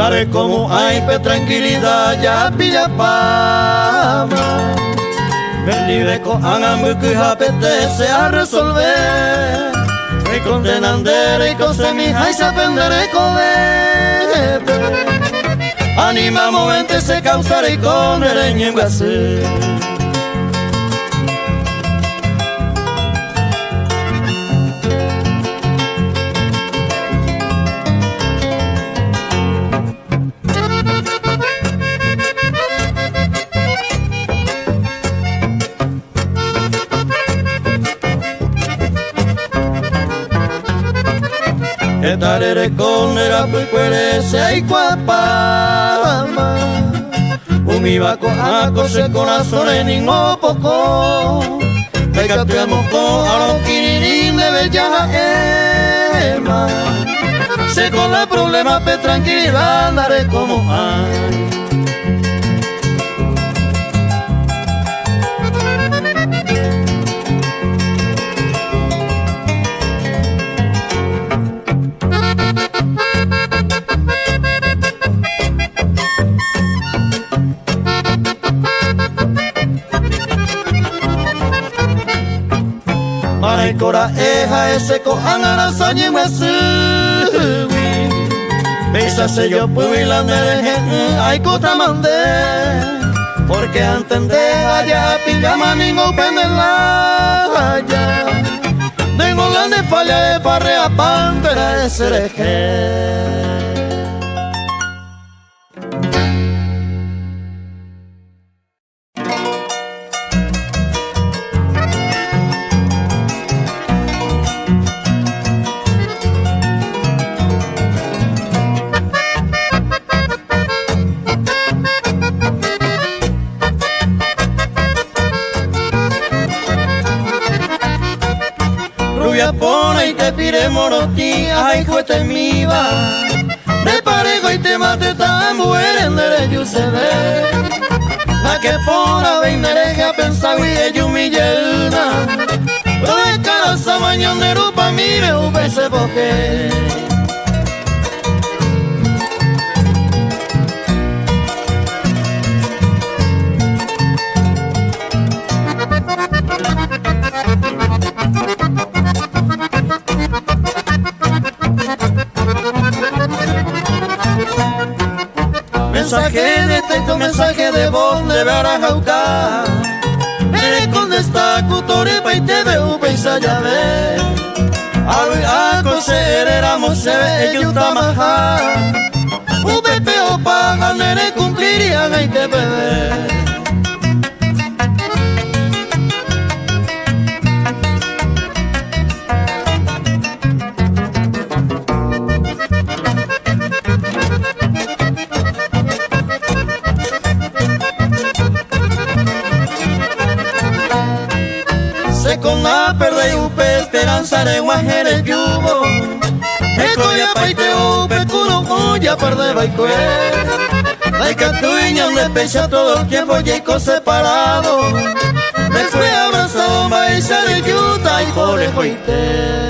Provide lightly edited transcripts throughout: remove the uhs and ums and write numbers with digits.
Mare como hay pe tranquilidad ya pilla pama. Me libre con angamu que apetece a resolver. Me condenandere y con semija y se aprenderé con anima movente se causaré y con el ñenguase. Estaré con el apuicuere se hay guapama. Mi vaco a coser corazón en ningún poco. Me captamos con a los quirirín de bella ema. Sé con la problema pe tranquilidad andaré como hay. Ay cora eja ese ko angara sanyi mesui. Beisa se yo puila nereje ay kota mande. Porque antende allá pijama ningo pendela allá. Tengo la de falla de parrea pantera de cereje. Pone y te pide moroti, ay juete mi va. De parejo y te mate tan buena en derecho se ve. La que pora vendereje a pensar y ello mi yerna. Todo el cara sa mañón de rupa mire upe se boje. Mensaje de texto, mensaje de voz de Barajauca. Me contesta Cutorepa y te veo pensa ya ve. A coser éramos se ve ellos tamaja. UPP o paja nere cumplirían ahí te bebé. Con la perde upe esperanza de guajere yubo. Ecoya paite upe culo ya perde baicue. Hay catuiñan de pecha todo el tiempo yeco separado. Después abrazado maíz de yuta y por el joite.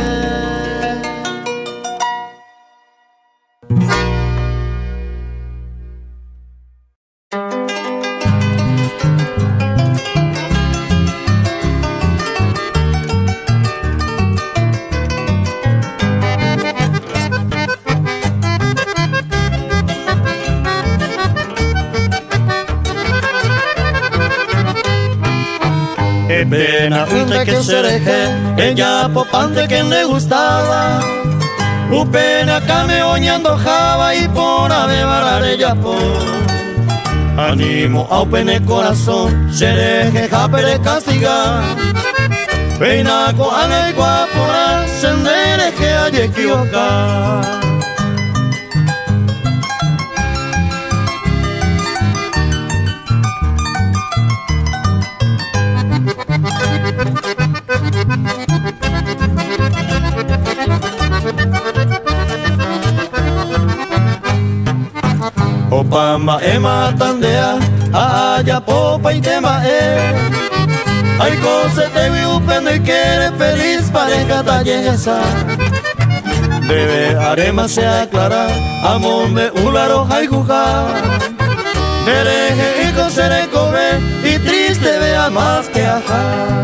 Pena usted que se deje, ella popante que le gustaba. Upena came oñando java y por abebarar ella por. Animo a upene corazón, se deje japere castigar. Peina con ane guapora, se deje a equivocar. Opama ema tandea, allá popa y tema hay cosas te vi upendo y que eres feliz pareja talleza. Debe arema se aclara, amor me ularo jaijuja. Dereje y con serecobe y triste vea más que ajá.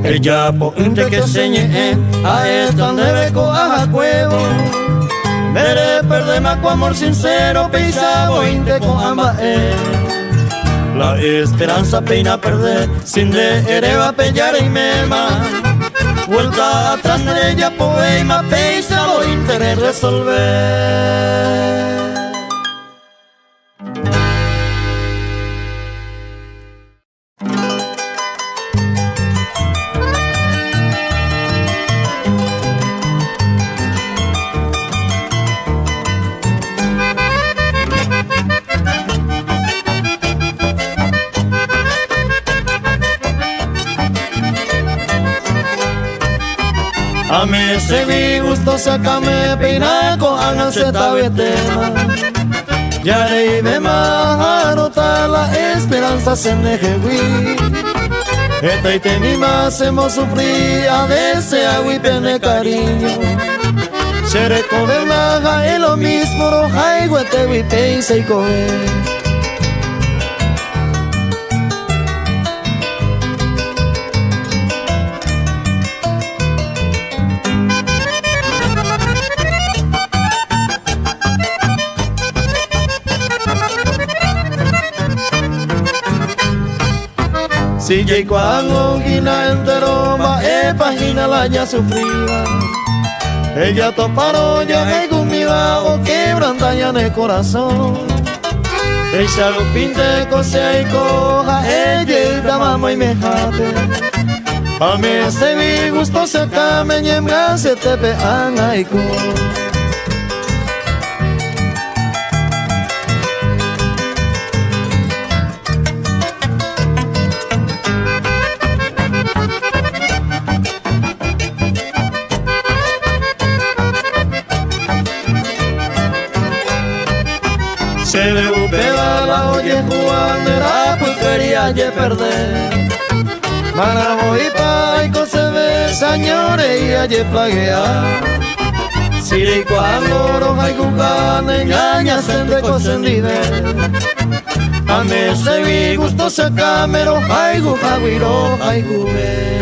El yapo inte que señe a esta debe coaja cuevo. Mere perdema con amor sincero, peisabo inte con amba La esperanza peina perder, sin de ereba pellar y mema. Vuelta atrás de ella poema, peisabo inte resolver. A mí se vi gusto sacame peinaco angan se tabetema. Ya rey de majarota la esperanza se nejewi. Esta y tenima hacemos sufrir a desea y pene cariño. Se recoge maja es lo mismo roja y guete y peisa y coge. Si ya cuando gina entero va página la ya sufría. Ella toparon ya en conmigo o quebranta ya en el corazón. Ella lo pinte cosea y coja ella y la mamá y me jate. A mí se vi gusto se came y en se te pean ay co. Se ve upeda la oye jugadera pues quería ye perder. Manamo y paico se ve señores y aye plaguea. Si de cuando roja y cucan engaña se de cosendide. A mí se vi gusto se came roja y cuca guiro y cube.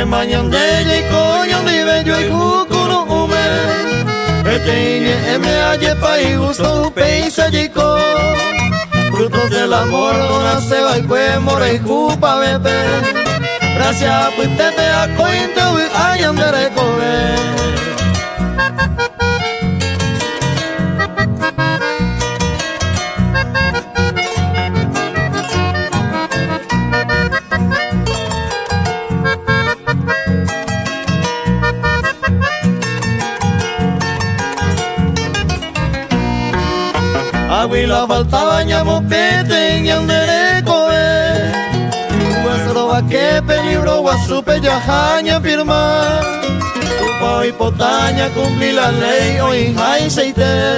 Mañana de coño ni bello y cucuno ume. Etiñe me aye país gusto peisa yico. Frutos del amor dona se va y cue more y cupa bebé. Gracias pues te a cointe y ayan de recoger. Aguila faltaba ñamo pete y andere coe. Vuestro va que peligro guasupe ya jaña firma. Upa y potaña cumplir la ley hoy jai seite.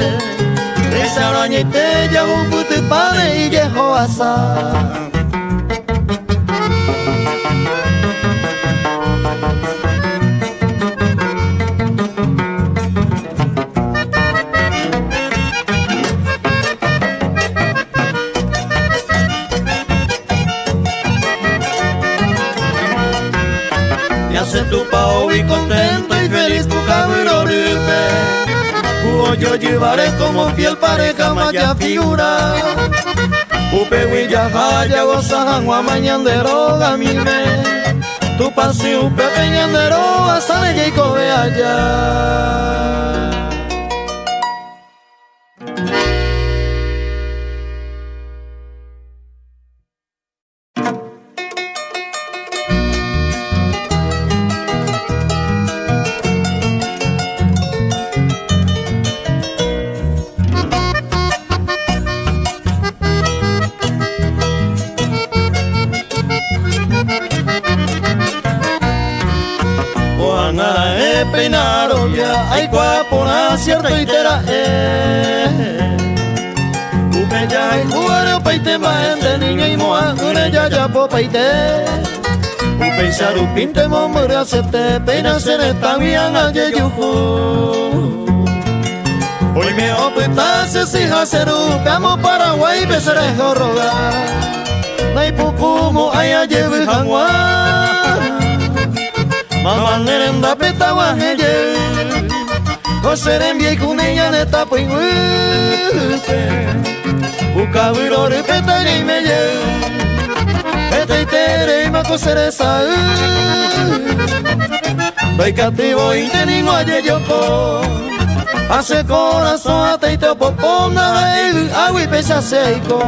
Esa araña y te ya un pute padre y viejo asa. Se tu pao y contento y feliz tu cabello ripe. Yo llevaré como fiel pareja maya figura. Upe huilla jaya gozajan guamañandero gamime. Tu pasi upe peñandero hasta le llego allá. te peinaron ya, ay guapona cierta y tera Upeya y jugario paite maende niña y moa Une ya po paite Upei saru pinte momura sete Peina sere tabian aye yuhu Hoy me opetase si haceru Veamos Paraguay besere jorroga Nai pukumo ay aye vijangwa Mama nerenda petawa heye Koseren biei kuneya neta poingupe Buka virore peta y meye Peta y tere y mako seresa Doy cativo y tenimo aye yoko Hace corazón ate y te popona Agui pesa seiko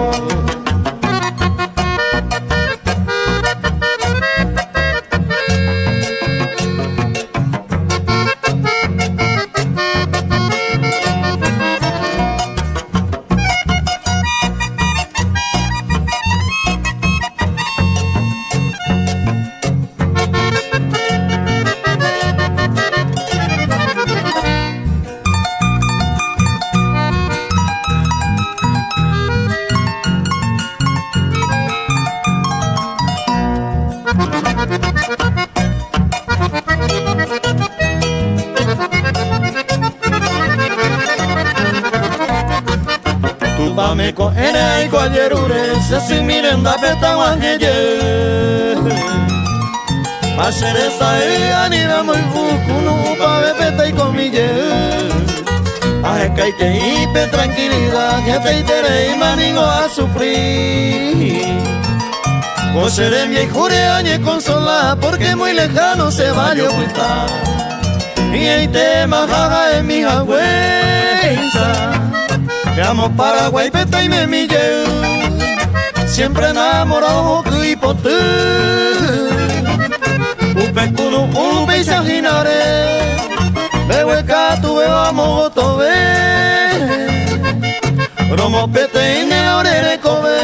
Meko ene iko ayerure se si miren da peta wangeye Maseresa anira muy ukunu pa peta y comille Aje kaite ipe tranquilidad que te itere y maningo a sufrir Cosere mi jure añe consola porque muy lejano se va a ocultar Y ahí te majaja en mi jagüeza Veamos Paraguay, peta y me mille Siempre enamorado y potu Upe kuno, upe y sajinare Behueca tu bebamo otobe Romo pete y neorere kobe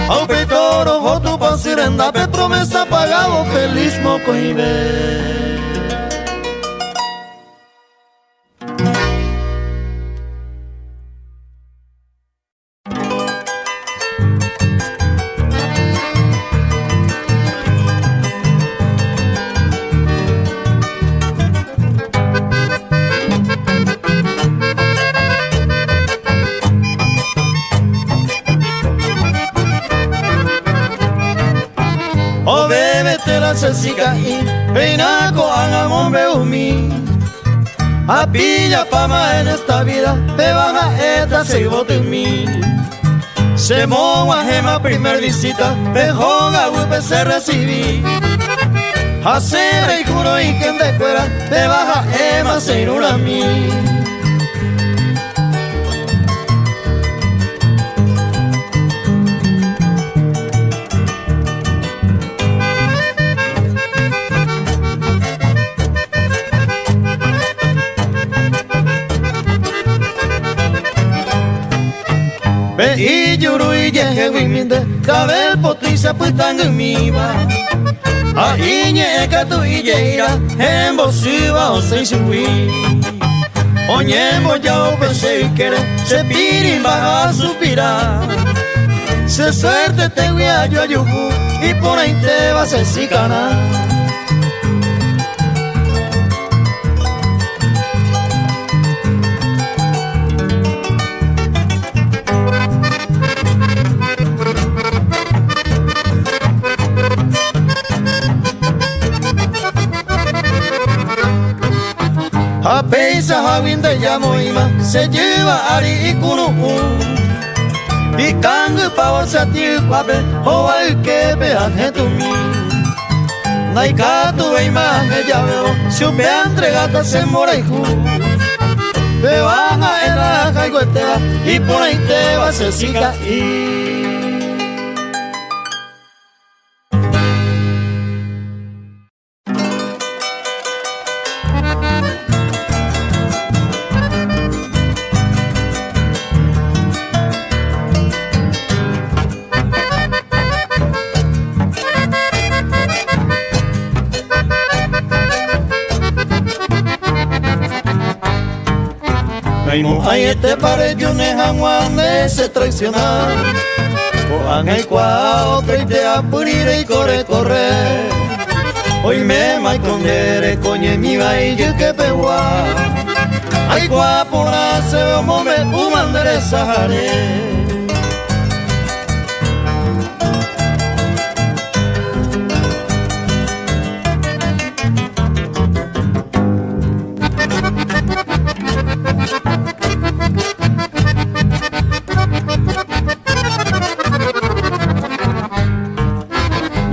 Aupe toro, jotu pasirenda Pe promesa pagado, feliz moco y be Sesica y peinaco angamon beumi A pilla pama en esta vida Te baja esta se bote en mí Se moa gema primer visita Bejoga upe se recibí Hacer y juro y quien te cuera Te baja ema se irula a mí Y yuru y yeje wiminde Kabel potricia puitang mi va A iñe ekatu y yeira Hembo suba o se shui Oñembo ya o pensé y quiere Se pirimba a suspirar Se suerte te voy a yo ayuju Y por ahí te vas a sicana A peisa hawin de yamoima se lleva ari y kunu Y kangu pawar sa tiu kwabe o al que peaje tu mi Naika tu eima he yaveo Supe entregata se mora y ju Te van a era jaigotea y por ahí te vas a siga y Aimu ay este pare yune hanguane se traicionar. Koan ay kwa otra te apurire y corre. Hoy me mai condere coñe mi vai que pewa. Ay kwa pura se ve mome umandere sahare.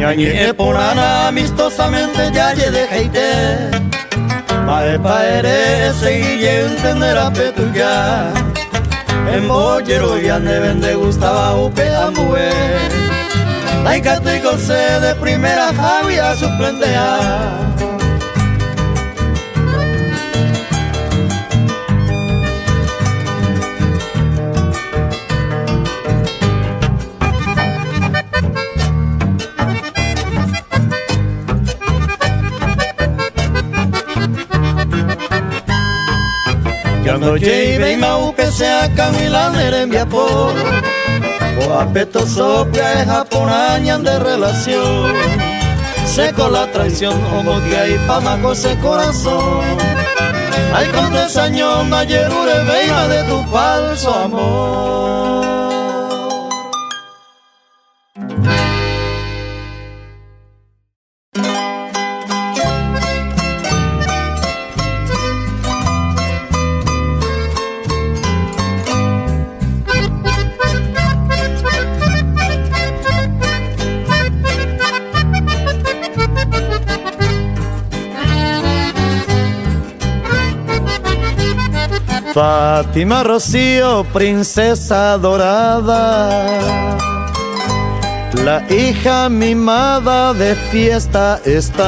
Ñañi eponana amistosamente ya ye de heite. Mae paere seguille entender a petuya. En bollero y ande vende gustaba upe ambue. Laicate y se de primera javia suplendea. Cuando lleve y maupe sea Camila Nerembia por o apeto sopia es japonañan de relación. Seco la traición como que hay pamaco ese corazón. Ay con desañón ayer veima de tu falso amor. Fátima Rocío, princesa dorada, la hija mimada de fiesta estás.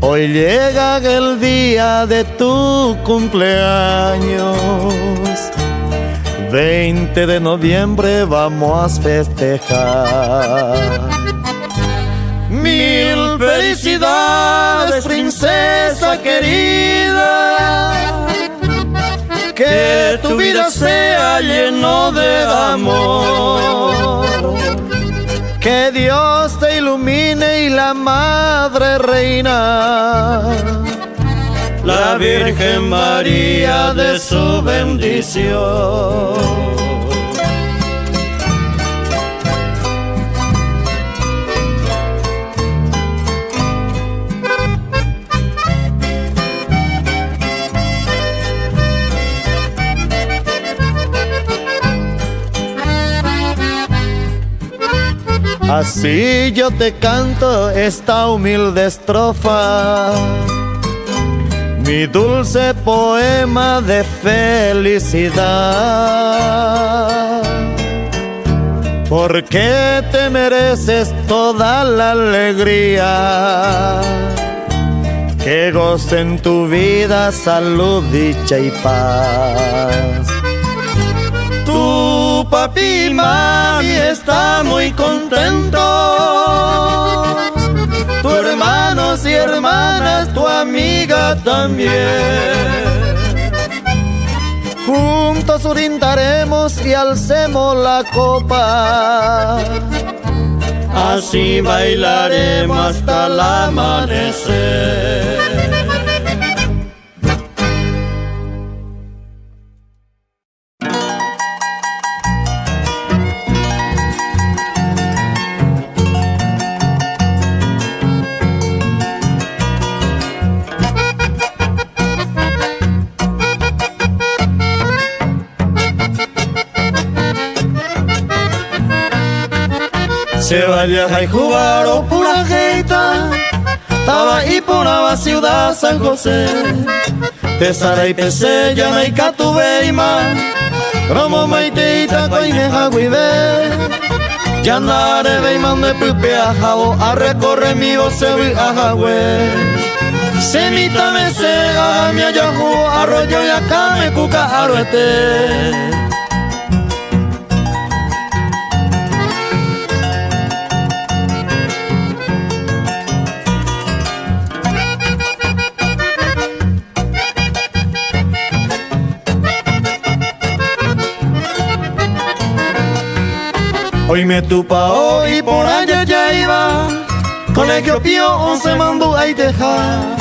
Hoy llega el día de tu cumpleaños, 20 de noviembre vamos a festejar. Mil felicidades, princesa querida, que tu vida sea lleno de amor. Que Dios te ilumine y la Madre Reina, la Virgen María de su bendición. Así yo te canto esta humilde estrofa, mi dulce poema de felicidad, porque te mereces toda la alegría, que goce en tu vida salud, dicha y paz. Tu papi y mami están muy contentos, tus hermanos y hermanas, tu amiga también. Juntos brindaremos y alcemos la copa, así bailaremos hasta el amanecer. Se vaya a jugar o pura jeita, estaba y pura ciudad San José. Tesara y pese ya no hay catubeima, romo maiteita coineja guibe. Ya andare beiman de pupe a jabo, a recorrer mi voce a jagüe. Semita me se a mi ayahu, arroyo y acá me cuca aruete. Hoy me tupao y por allá ya iba, Colegio Pío 11 mandó a dejar.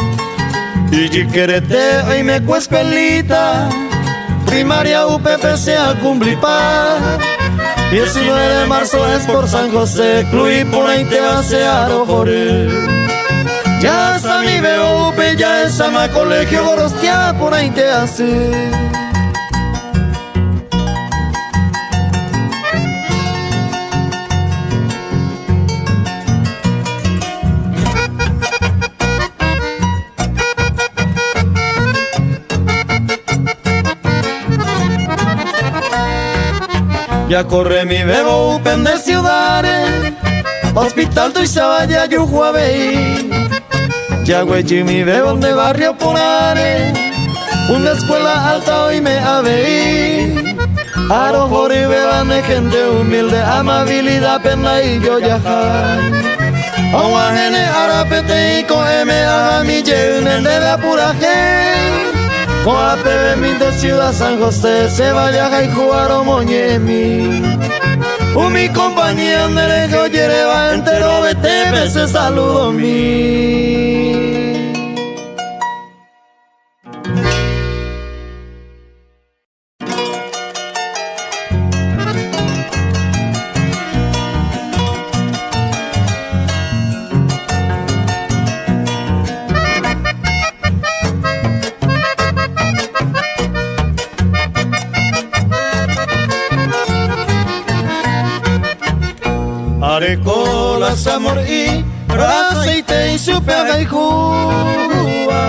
Y Jiquerete hoy me cuescuelita, primaria UPPC a Cumblipá. 19 de marzo es por San José, Cluy por ahí te hace Arojore. Ya está mi BUP, ya es ama Colegio Gorostia, por ahí te hace. Ya corre mi bebo upen de ciudades, Hospital tu Isabaya Yujuabey. Ya güey mi bebo de barrio Polares, una escuela alta hoy me aveí. Arojori beban de gente humilde, amabilidad, pena y yo yajar. Aguajene arapete y coeme a mi llene de la pura gente. Con APB mi de Ciudad San José, se vaya y jugar o moñemi. Mi compañía de lejos lleva entero vete, se saludo mi. Arecolas, amor y aceite y su pega y juga.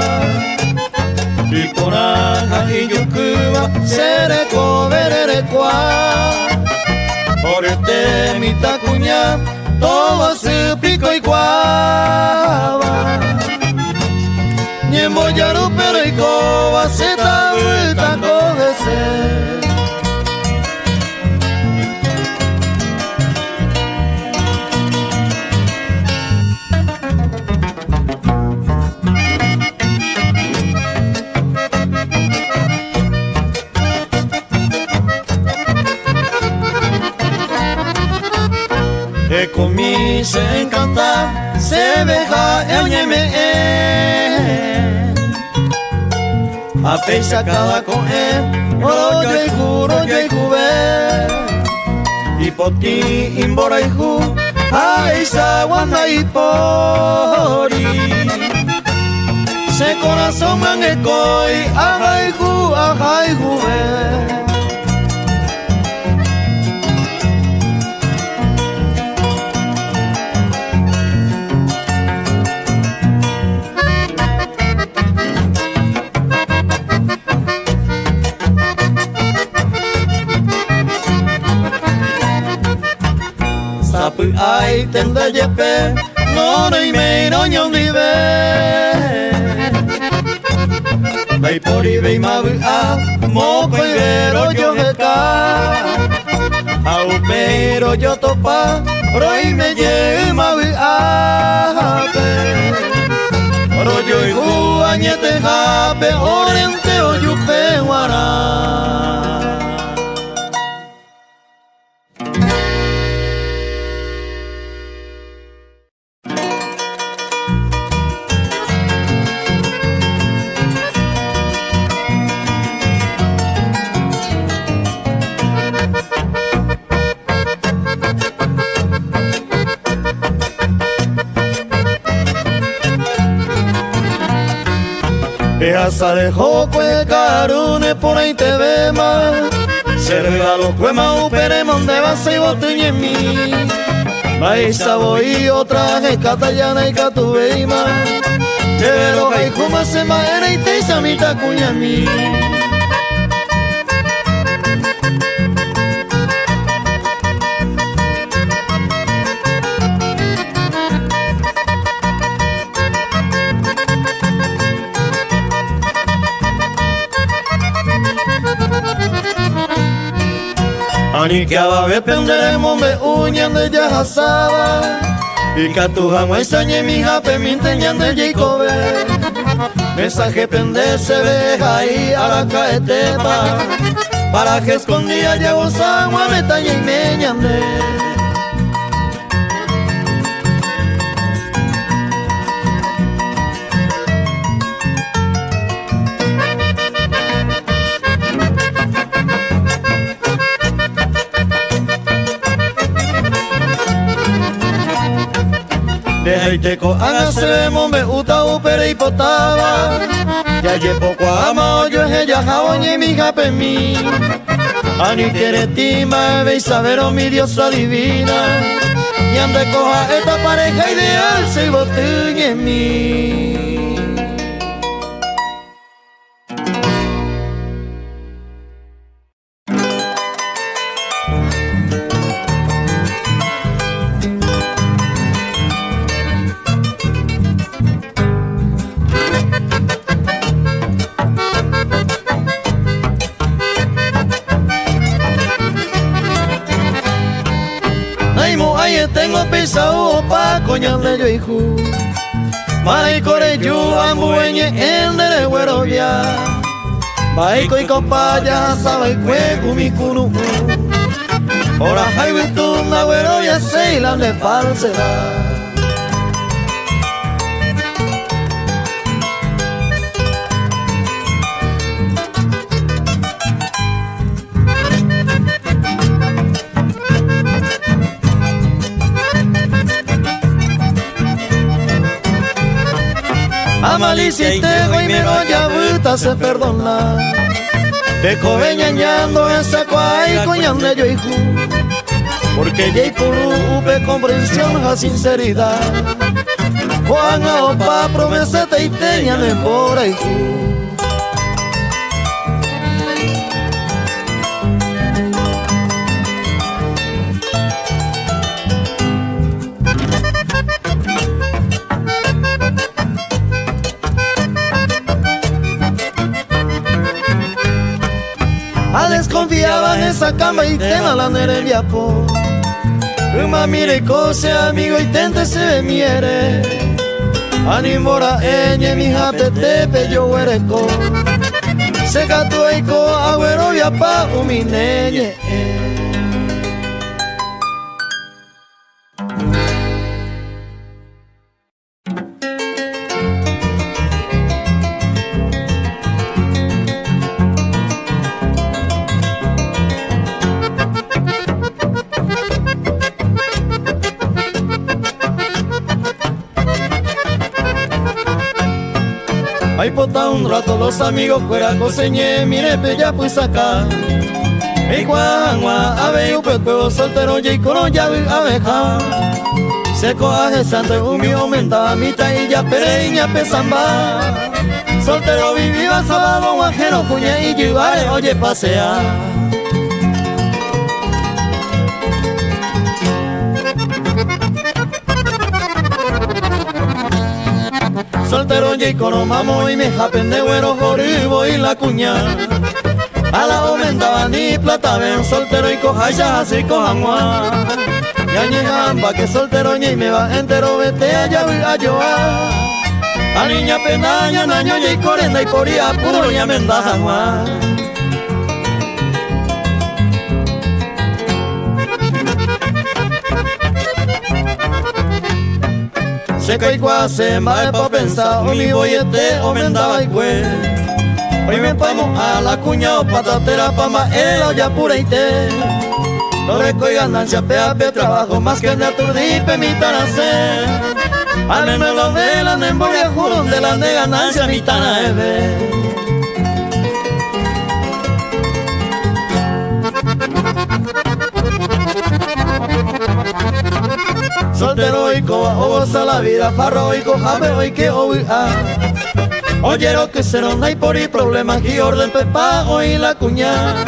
Y coraja y yucuba, sereco, vererecua. Por este mi tacuña, todo su pico y cuava. Ni en boyaru pero y coba, se tabuita coge. Comí se encanta, se veja ñeme. A peisa cada coe, oro yo y juro yo y juve. Y poti imbora y ju, a isa guanda y pori. Se corazón mangecoy, ajá y juve. Sapu ai tenda yepe, no y me no nyong dive. Bay pori bay mabu a, mo koi vero yo heka. Au pero yo topa, roi me ye mabu a pe. Oro yo y hu añete jape, oriente o yupe guara. Sarejo cue carune por ahí te ve más. Se regaló cuema uperemon de base y botuñe en mí. Baisa voy otra que catallana y catubeima. Pero hay como se maera y te isa mi tacuña en mí. Ani que ababe penderemos de uñan de yajasaba. Y catuja muesañe mi jape minteñan de Jacobe. Mensaje pende se veja y aracaetepa. Para que escondía ya gozan guametaña y meñande. Dejaiteco hágase mombe uta upere hipotaba. Ya lle poco ama yo es ella jaoñe mi japemí. Ani quiere tima ve y saber oh mi diosa divina. Y ande coja esta pareja ideal se botín en mí. Tengo pisao pa coñan de yo hijo Mai core yo ambueñe en de güero ya Mai coi compaya sabe cueco mi cunu Ora highway tu na güero ya sei la de falsedad A malicia y tego y miro ya vuelta se perdona. Te coveñañando esa cuay coñan de yo hijo. Porque ya y por upe comprensión a sinceridad. Juan a opa promesa te y teñan en por ahí. Desconfiaba en esa cama y tema la nerevia po. Uma mire cose amigo y tente se miere. Animora eñe mi jate tepe yo ereco. Se gato eiko agüero via pa umineñe. Ahí pota un rato los amigos fuera coseñé, mire ya pues acá. Ey guagua, ave upe huevo soltero y coro ya abeja. Seco aje santo umi aumenta mitad y ya pereña pesamba. Soltero vivía sábado guajero cuña y llevaré oye pasea. Soltero y coro mamo y me japen de güero joribo y la cuña. A la aumentaban ni plata ven soltero y coja ya así cojan gua. Ya ñejamba que soltero y me va entero vete allá a yoa. A niña penaña naño y corenda y poría puro ya mendaja gua. Seca y cuase, mae pa' pensar, o mi boyete o mendaba y cue. Hoy me pamo a la cuña o patatera pa' maela o ya pura y te. No le coi ganancia, peape trabajo, más que de aturdipe mi tanase. Al menos lo de la nemboria jurón de la de ganancia mi tanaebe. Soltero y coba o goza la vida, farro y cojame hoy que oiga. Oye lo que se ronda y por y problemas y orden pepa hoy la cuña.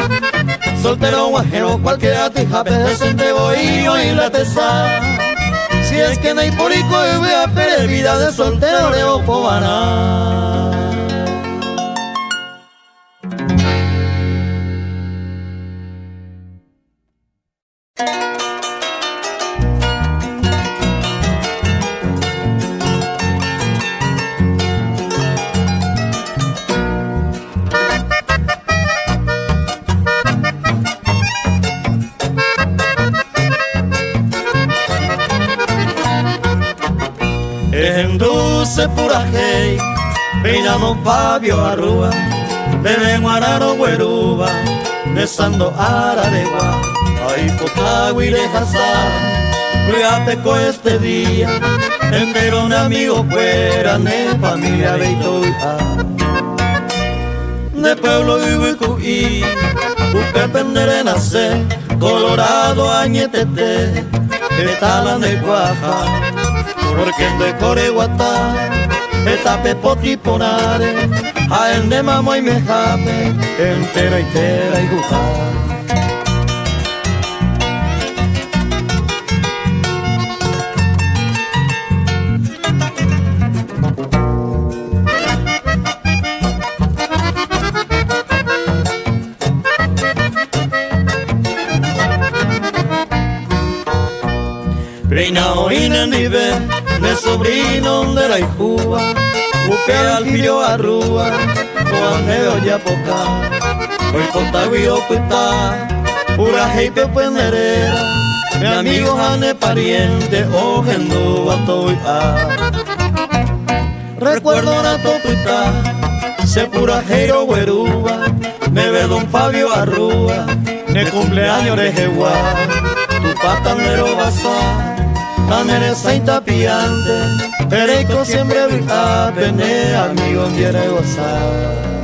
Soltero guajero cualquiera te jape decente voy hoy la tesa. Si es que no hay por y coibe a pere vida de soltero le opobana. En dulce pura hey, peinado Fabio Arrua, bebé guararo güeruba, besando araregua, ay potagua y lejasa, cuídate con este día, entero un amigo fuera, ne familia veito de pueblo y busca pendere nacer, Colorado añetete, etalan de cuaja, porque en de Coreguatá, etape potiponare, a el de mamo y me jape, entera y gujá. Reinao inenive, de sobrino de la hijúa, busqué al filho arrua, coaneo ya poca, hoy contagüio cuita, pura heipe penderera, mi amigo ane pariente, ojendo a toia. Recuerdo na tocuita, se pura heiro guerúa, me ve don Fabio arrua, ne cumpleaños de Jehuá, tu patanero basa. Manere saita piante, pereco siempre vita, pene amigo quiere gozar.